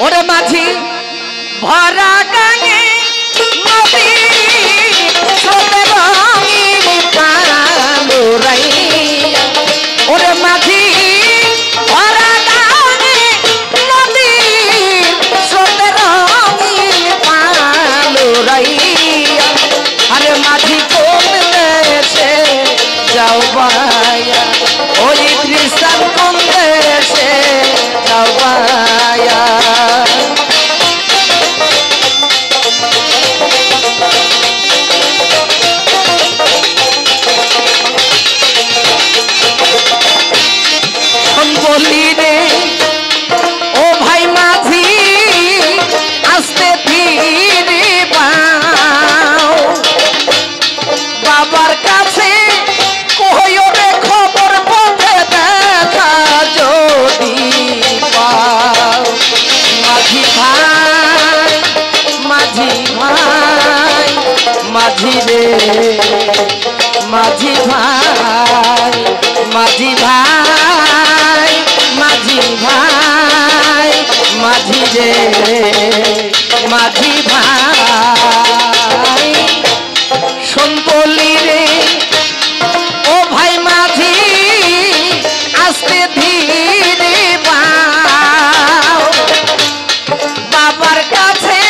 ওরে মাঝি ভরা গাঙে নদী স্রোতে রঙিন কালুরাই ওরে মাঝি ভরা গাঙে নদী স্রোতে রঙিন কালুরাই আরে মাঝি কোন দেশে যাও বায়া ওই খ্রিস্টান কোন দেশে যাও বায়া বলি রে ও ভাই মাঝি আস্তে ধীরে পাও বাবার কাছে কইও রে খবর পথে দেখা যদি পাও মাঝি ভাই মাঝি ভাই মাঝি রে মাঝি ভাই মাঝি ভাই মাঝি ভাই মাঝি রে মাঝি ভাই শোন বলি রে ও ভাই মাঝি আস্তে ধীরে পাও বাবার কাছে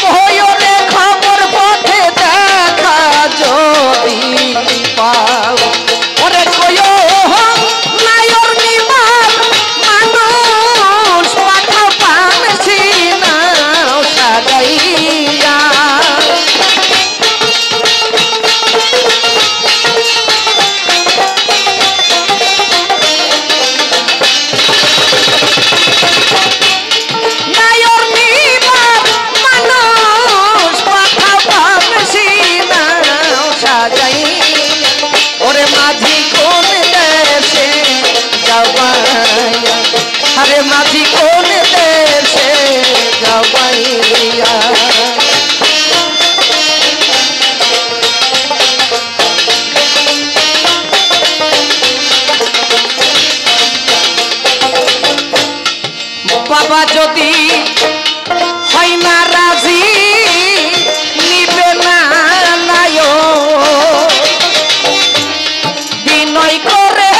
কইও রে খবর পথে দেখা যদি পাও ওরে কইও নায়র নিবার মানুষ পাঠা পানছি নাও সাজাইয়া নায়র নিবার মানুষ পাঠা পানছি নাও সাজাই ওরে মাঝি কোন দেশে যাবাইয়া আরে মাঝি কোন দেশে যাবাইয়া বাবা যদি হয় না রাজি নিবে না নায়ক বিনয় করে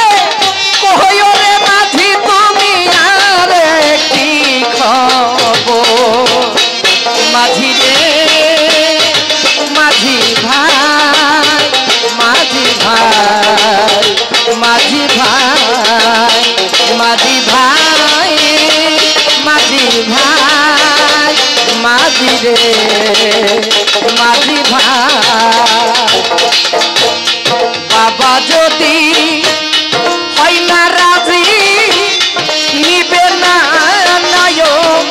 কইও রে মাঝি তুমি আর কি খবর মাঝি রে মাঝি ভাই মাঝি ভাই মাঝি ভাই মাঝি ভাই মাঝি ভাই মাঝি রে মাঝি ভাই বাবা যদি হয় না রাজি নিবে না নায়ক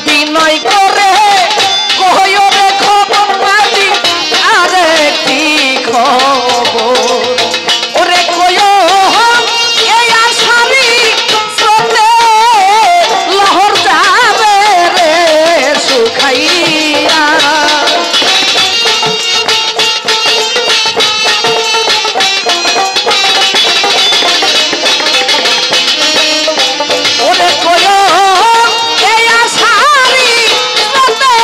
বিনয় করে কইও রে খবর মাঝি আরে কি খবর ওরে কইও এই আশারি স্রোতে লহর যাবে রে সুখাইয়া ওরে কইও এই আশারি স্রোতে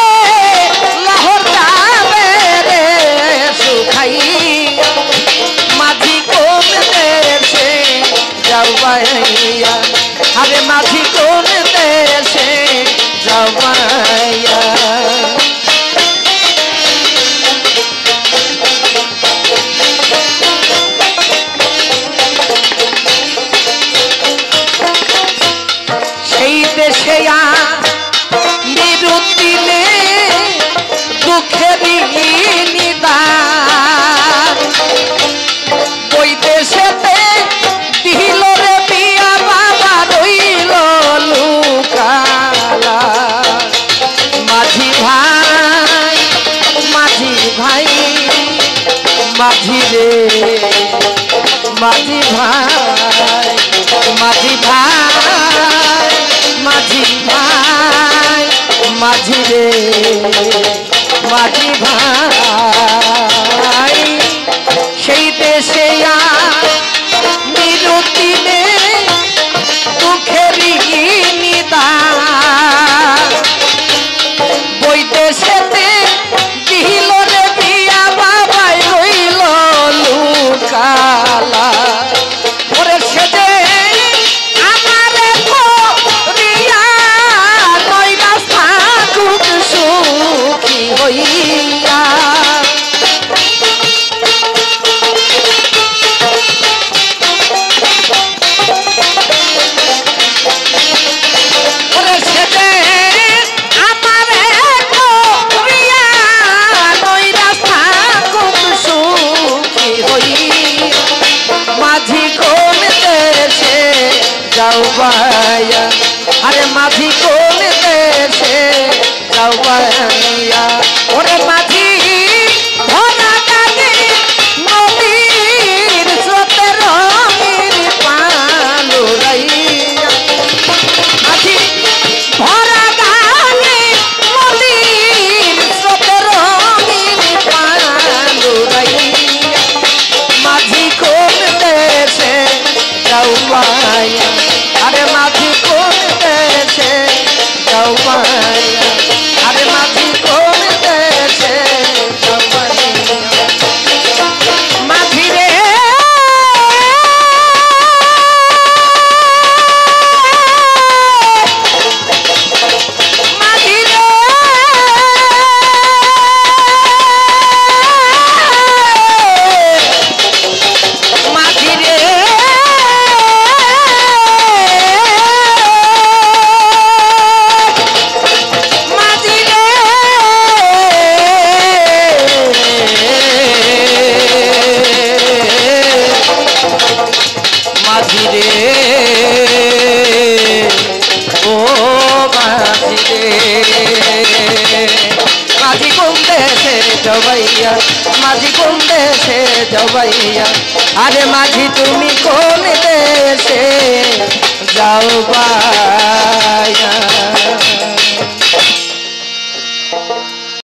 লহর যাবে রে সুখাইয়া মাঝি কোন দেশে যাবাইয়া আরে মাঝি কোন দেশে যাবাইয়া সেই দেশে নিরুদ্দিনে দুঃখেরই নিদান ওই দেশেতে দিল রে বিয়া বাবা রইল লুকালা মাঝি ভাই মাঝি ভাই মাঝি রে মাঝি ভাই মাঝি ভাই মাঝি ভাই মাঝি রে মাঝি ভাই সেই দেশে নিরুদ্দিনে দুঃখেরই বাইয়া আরে মাঝি কোন দেশে যাও বাইয়া ওরে মাঝি ধরা কানে নদীর স্রোতে রঙিন পালু রাইয়া মাঝি ধরা কানে নদীর স্রোতে রঙিন পালু রাইয়া মাঝি কোন দেশে যাও বাইয়া আরে মাঝি কোন দেশে যাও বাইয়া আরে মাঝি কোন দেশে যাও বাইয়া মাঝি রে মাঝি রে মাঝি রে মাঝি রে ও মাঝি রে মাঝি কোন দেশে জবাইয়া মাঝি কোন দেশে জবাইয়া আরে মাঝি তুমি কোন দেশে যাও বা